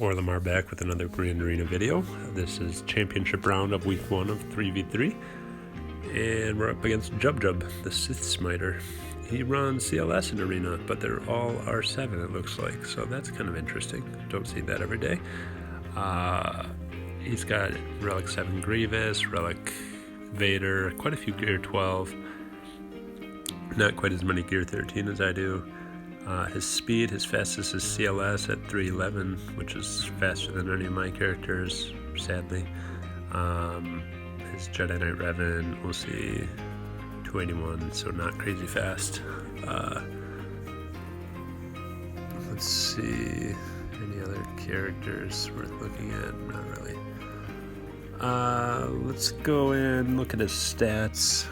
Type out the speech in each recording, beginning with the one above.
Lamar back with another Grand Arena video. This is championship round of week 1 of 3v3, and we're up against Jub, the Sith Smiter. He runs CLS in Arena, but they're all R7 it looks like, so that's kind of interesting. Don't see that every day. He's got Relic 7 Grievous, Relic Vader, quite a few Gear 12, not quite as many Gear 13 as I do. His speed, his fastest is CLS at 311, which is faster than any of my characters, sadly. His Jedi Knight Revan, we'll see, 281, so not crazy fast. Let's see, any other characters worth looking at? Not really. Let's go and look at his stats.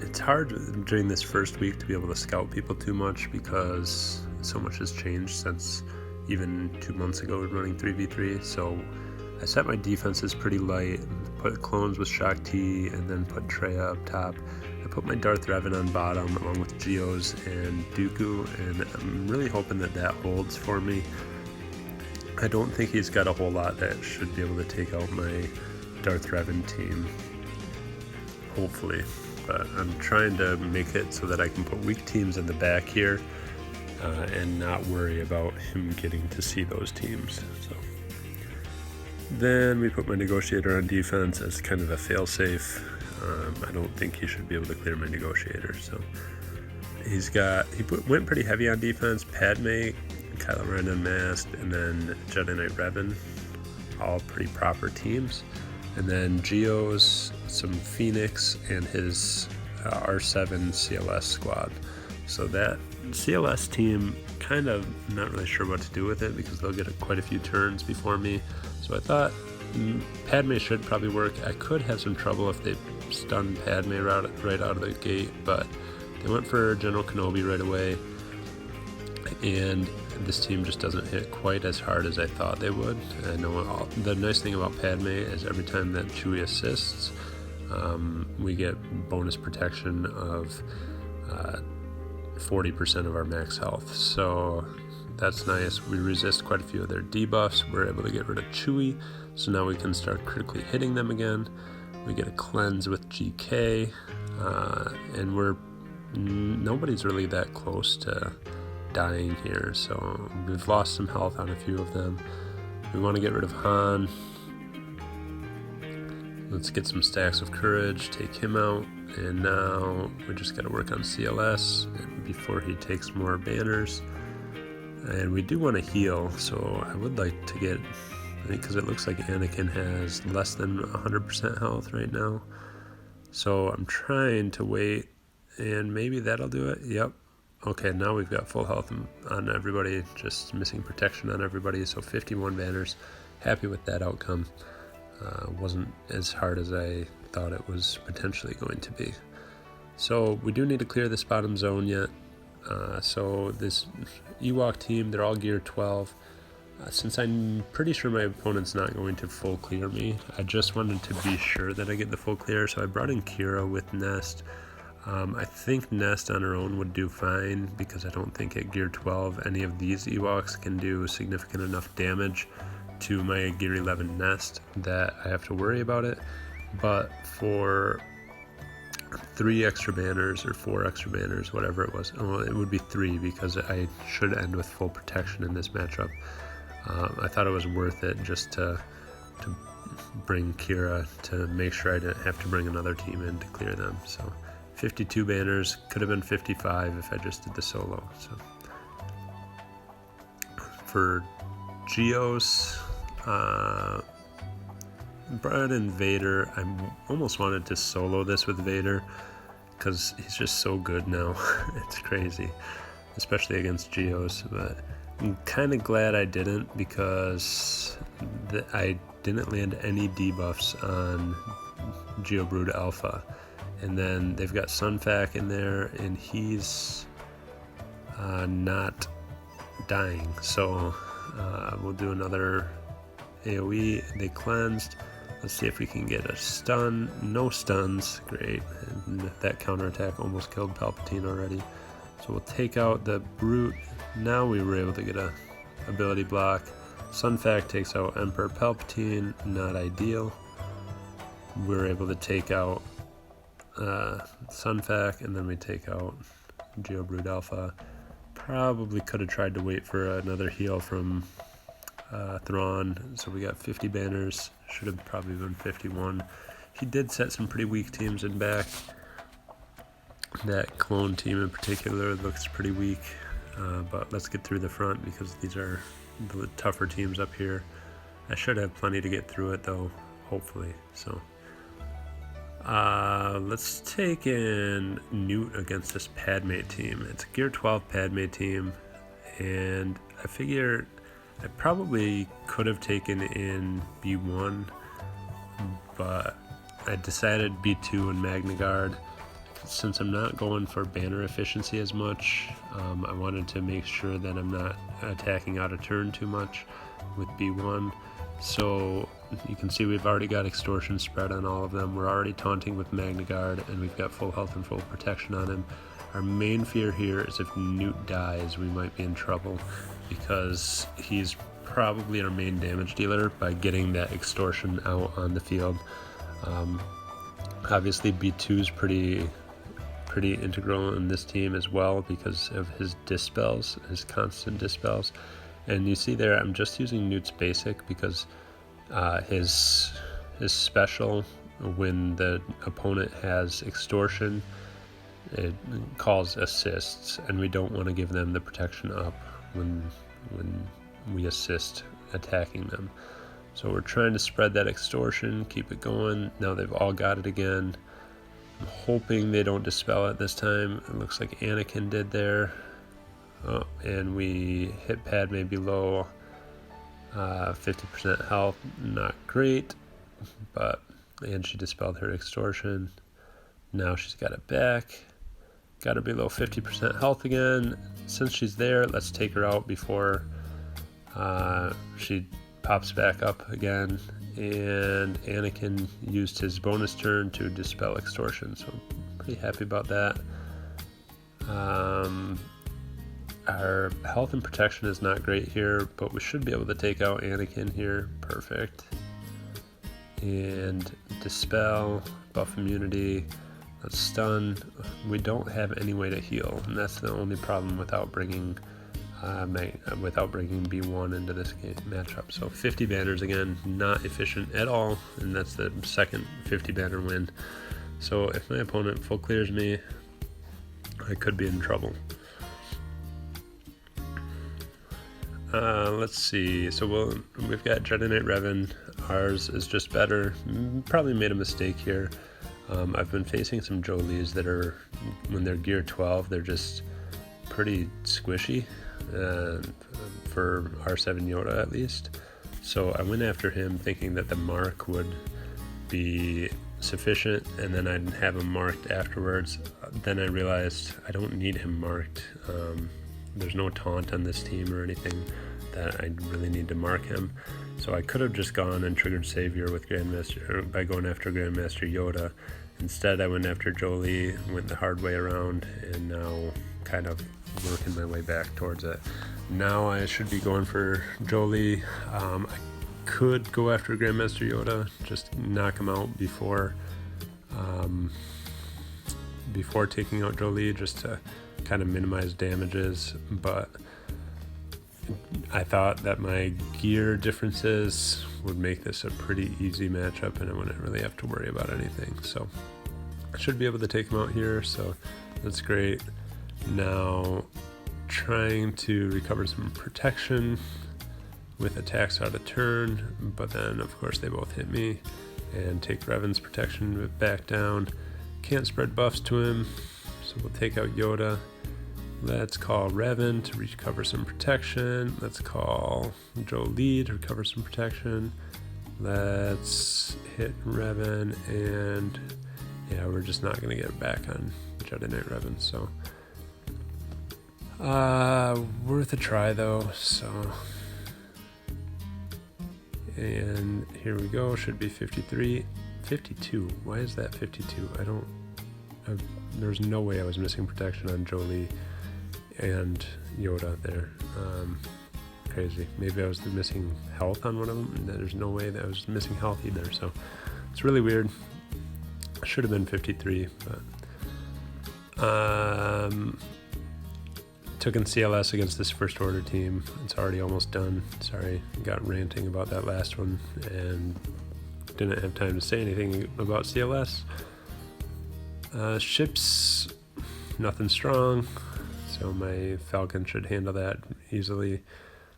It's hard during this first week to be able to scout people too much because so much has changed since even 2 months ago running 3v3. So I set my defenses pretty light, put clones with Shock T, and then put Traya up top. I put my Darth Revan on bottom along with Geos and Dooku, and I'm really hoping that that holds for me. I don't think he's got a whole lot that should be able to take out my Darth Revan team, hopefully. But I'm trying to make it so that I can put weak teams in the back here and not worry about him getting to see those teams. So then we put my Negotiator on defense as kind of a fail-safe. I don't think he should be able to clear my Negotiator. So went pretty heavy on defense. Padme, Kylo Ren Unmasked, and then Jedi Knight Revan, all pretty proper teams. And then Geos, some Phoenix, and his R7 CLS squad. So that CLS team, kind of not really sure what to do with it because they'll get quite a few turns before me. So I thought Padme should probably work. I could have some trouble if they stun Padme right out of the gate, but they went for General Kenobi right away. And this team just doesn't hit quite as hard as I thought they would. I know the nice thing about Padme is every time that Chewie assists, we get bonus protection of 40% of our max health. So that's nice. We resist quite a few of their debuffs. We're able to get rid of Chewie, so now we can start critically hitting them again. We get a cleanse with GK, and nobody's really that close to dying here, so we've lost some health on a few of them. We want to get rid of Han. Let's get some stacks of courage, take him out, and now we just got to work on CLS before he takes more banners. And we do want to heal, so I would like to get, because it looks like Anakin has less than 100% health right now, so I'm trying to wait, and maybe that'll do it. Yep. Okay, now we've got full health on everybody, just missing protection on everybody, so 51 banners. Happy with that outcome. Wasn't as hard as I thought it was potentially going to be. So we do need to clear this bottom zone yet. So this Ewok team, they're all Gear 12. Since I'm pretty sure my opponent's not going to full clear me, I just wanted to be sure that I get the full clear, so I brought in Kira with Nest. I think Nest on her own would do fine because I don't think at Gear 12 any of these Ewoks can do significant enough damage to my Gear 11 Nest that I have to worry about it. But for 3 extra banners or 4 extra banners, whatever it was, well, it would be 3 because I should end with full protection in this matchup. I thought it was worth it just to bring Kira to make sure I didn't have to bring another team in to clear them. So 52 banners, could have been 55 if I just did the solo. So for Geos, brought in Vader. I almost wanted to solo this with Vader because he's just so good now. It's crazy, especially against Geos, but I'm kind of glad I didn't because I didn't land any debuffs on Geobrood Alpha. And then they've got Sunfac in there, and he's not dying. So we'll do another AoE. They cleansed. Let's see if we can get a stun. No stuns. Great. And that counterattack almost killed Palpatine already. So we'll take out the Brute Now we were able to get a ability block. Sun Fac takes out Emperor Palpatine, not ideal. We were able to take out Sun Fac, and then we take out Geobrood Alpha. Probably could have tried to wait for another heal from Thrawn, so we got 50 banners. Should have probably been 51. He did set some pretty weak teams in back. That clone team in particular looks pretty weak, but let's get through the front because these are the tougher teams up here. I should have plenty to get through it though, hopefully. So let's take in Newt against this Padme team. It's a Gear 12 Padme team, and I figure I probably could have taken in B1, but I decided B2 and Magna Guard. Since I'm not going for banner efficiency as much, I wanted to make sure that I'm not attacking out of turn too much with B1. So you can see we've already got extortion spread on all of them. We're already taunting with Magna Guard, and we've got full health and full protection on him. Our main fear here is if Newt dies, we might be in trouble because he's probably our main damage dealer by getting that extortion out on the field. Obviously B2 is pretty integral in this team as well because of his dispels, his constant dispels. And you see there, I'm just using Newt's basic because his special, when the opponent has extortion, it calls assists, and we don't want to give them the protection up when we assist attacking them. So we're trying to spread that extortion, keep it going. Now they've all got it again. I'm hoping they don't dispel it this time. It looks like Anakin did there. Oh, and we hit Padme below 50% health. Not great, and she dispelled her extortion. Now she's got it back. Got her below 50% health again. Since she's there, let's take her out before she pops back up again. And Anakin used his bonus turn to dispel extortion, so I'm pretty happy about that. Our health and protection is not great here, but we should be able to take out Anakin here. Perfect. And dispel, buff immunity, let's stun. We don't have any way to heal, and that's the only problem without bringing B1 into this game matchup. So 50 banners again, not efficient at all, and that's the second 50 banner win. So if my opponent full clears me, I could be in trouble. Let's see. So we've got Jedi Knight Revan. Ours is just better. Probably made a mistake here. I've been facing some Jolies that are, when they're Gear 12, they're just pretty squishy. For R7 Yoda at least. So I went after him thinking that the mark would be sufficient and then I'd have him marked afterwards. Then I realized I don't need him marked. There's no taunt on this team or anything that I really need to mark him. So I could have just gone and triggered Savior with Grandmaster by going after Grandmaster Yoda. Instead I went after Jolie, went the hard way around, and now kind of working my way back towards it. Now I should be going for Jolie. I could go after Grandmaster Yoda, just knock him out before taking out Jolie, just to kind of minimize damages. But I thought that my gear differences would make this a pretty easy matchup and I wouldn't really have to worry about anything. So I should be able to take him out here, so that's great. Now trying to recover some protection with attacks out of turn, but then of course they both hit me and take Revan's protection back down. Can't spread buffs to him, so we'll take out Yoda. Let's call Revan to recover some protection. Let's call Jolie to recover some protection. Let's hit Revan, and yeah, we're just not going to get back on Jedi Knight Revan, so worth a try though. So, and here we go, should be 53, 52. Why is that 52? There's no way I was missing protection on Jolie. and Yoda there. Crazy. Maybe I was missing health on one of them. There's no way that I was missing health either. So it's really weird. Should have been 53, but took in CLS against this first order team. It's already almost done. Sorry, got ranting about that last one and didn't have time to say anything about CLS. Ships, nothing strong, so my Falcon should handle that easily.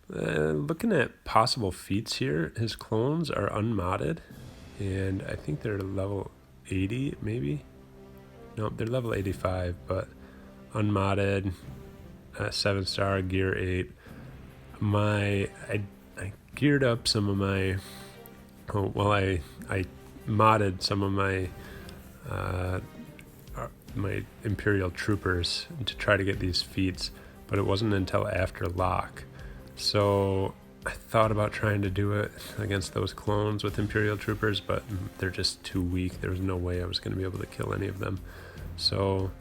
Looking at possible feats here, his clones are unmodded, and I think they're level 80, maybe? No, they're level 85, but unmodded, 7-star, gear 8. I geared up some of my, I modded some of my my Imperial troopers to try to get these feats, but it wasn't until after lock. So I thought about trying to do it against those clones with Imperial troopers, but they're just too weak. There was no way I was going to be able to kill any of them. So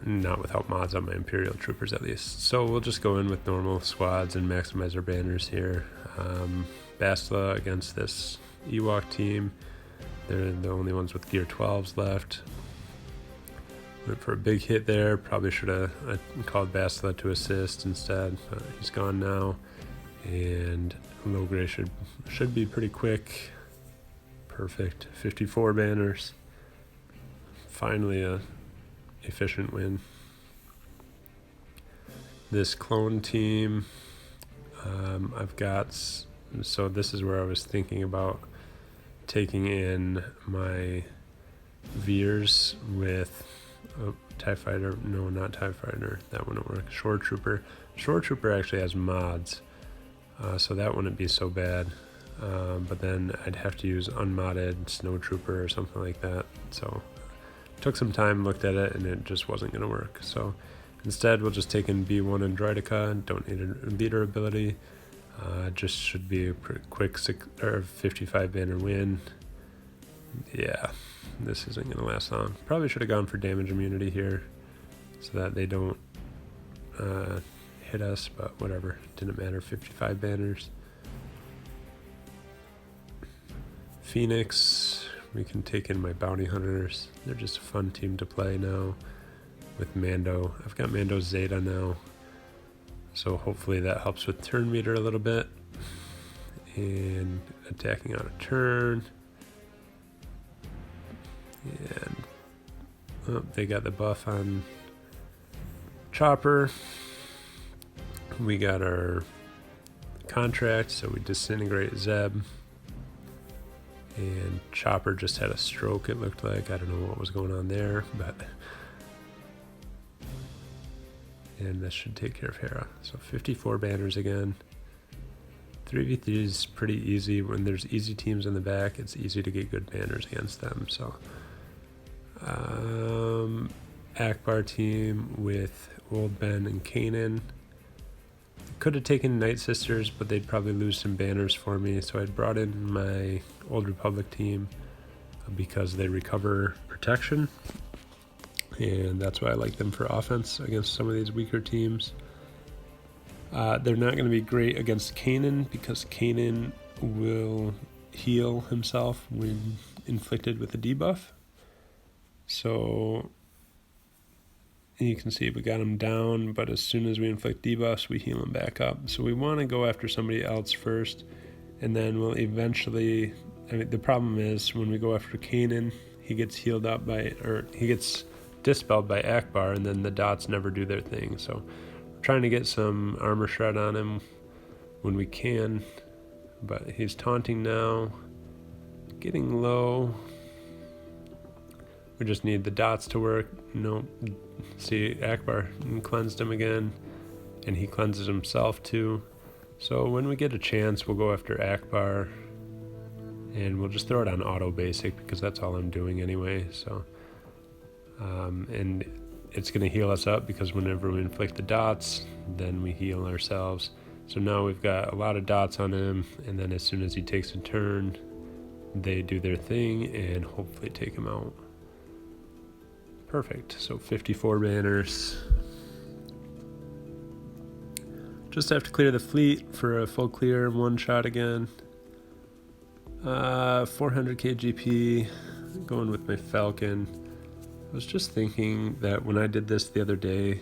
not without mods on my Imperial troopers at least. So we'll just go in with normal squads and maximize our banners here. Bastila against this Ewok team. They're the only ones with gear 12s left. Went for a big hit there. Probably should have called Bastila to assist instead, but he's gone now. And low gray should be pretty quick. Perfect. 54 banners. Finally a efficient win. This clone team, I've got, so this is where I was thinking about taking in my Veers with TIE Fighter. No, not TIE Fighter. That wouldn't work. Shore Trooper. Shore Trooper actually has mods, so that wouldn't be so bad. But then I'd have to use unmodded Snow Trooper or something like that. So took some time, looked at it, and it just wasn't going to work. So instead, we'll just take in B1 and Droideka. Don't need a leader ability. Just should be a pretty quick 55 banner win. Yeah, this isn't going to last long. Probably should have gone for damage immunity here so that they don't hit us, but whatever. Didn't matter. 55 banners. Phoenix, we can take in my bounty hunters. They're just a fun team to play now with Mando. I've got Mando Zeta now, so hopefully that helps with turn meter a little bit. And attacking on a turn. And they got the buff on Chopper. We got our contract, so we disintegrate Zeb. And Chopper just had a stroke, it looked like. I don't know what was going on there, but... And this should take care of Hera. So 54 banners again. 3v3 is pretty easy. When there's easy teams in the back, it's easy to get good banners against them. So Akbar team with Old Ben and Kanan. Could have taken Night Sisters, but they'd probably lose some banners for me. So I brought in my Old Republic team because they recover protection. And that's why I like them for offense against some of these weaker teams. They're not going to be great against Kanan because Kanan will heal himself when inflicted with a debuff. So you can see we got him down, but as soon as we inflict debuffs, we heal him back up. So we want to go after somebody else first, and then we'll eventually... I mean, the problem is when we go after Kanan, he gets healed up he gets dispelled by Akbar, and then the dots never do their thing. So we're trying to get some armor shred on him when we can, but he's taunting now, getting low. We just need the dots to work. Nope. See, Akbar cleansed him again, and he cleanses himself too. So when we get a chance, we'll go after Akbar, and we'll just throw it on auto basic because that's all I'm doing anyway. So and it's going to heal us up because whenever we inflict the dots, then we heal ourselves. So now we've got a lot of dots on him, and then as soon as he takes a turn, they do their thing and hopefully take him out. Perfect. So 54 banners. Just have to clear the fleet for a full clear in one shot again. 400 KGP, going with my Falcon. I was just thinking that when I did this the other day,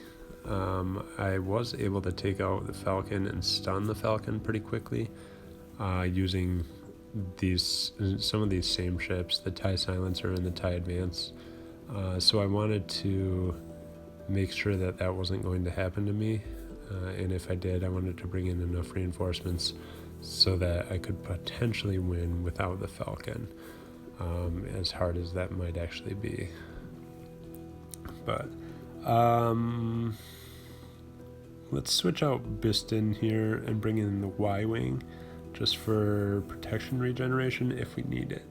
I was able to take out the Falcon and stun the Falcon pretty quickly using some of these same ships, the TIE Silencer and the TIE Advance. So I wanted to make sure that that wasn't going to happen to me, and if I did, I wanted to bring in enough reinforcements so that I could potentially win without the Falcon, as hard as that might actually be. But let's switch out Biston here and bring in the Y-Wing just for protection regeneration if we need it.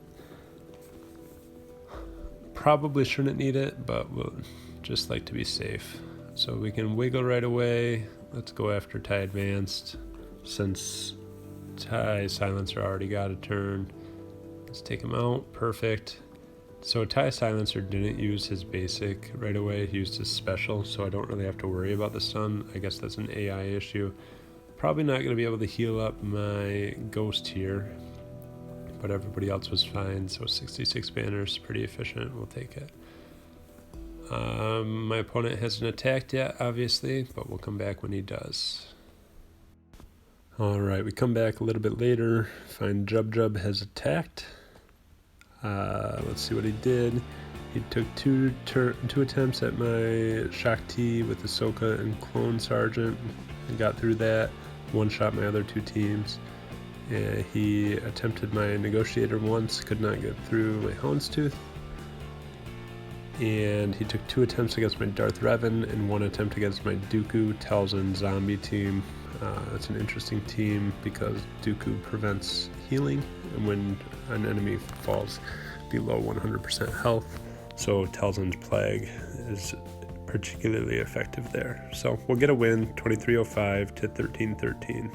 Probably shouldn't need it, but we'll just like to be safe. So we can wiggle right away. Let's go after TIE Advanced since TIE Silencer already got a turn. Let's take him out. Perfect. So TIE Silencer didn't use his basic right away. He used his special, so I don't really have to worry about the stun. I guess that's an AI issue. Probably not going to be able to heal up my Ghost here, but everybody else was fine. So 66 banners, pretty efficient. We'll take it. My opponent hasn't attacked yet, obviously, but we'll come back when he does. Alright, we come back a little bit later, find Jub has attacked. Let's see what he did. He took two attempts at my Shakti with Ahsoka and Clone Sergeant and got through that. One shot my other two teams. He attempted my Negotiator once, could not get through my Houndstooth. And he took 2 attempts against my Darth Revan and 1 attempt against my Dooku Talzin zombie team. That's an interesting team because Dooku prevents healing and when an enemy falls below 100% health. So Talzin's Plague is particularly effective there. So we'll get a win, 2305 to 1313.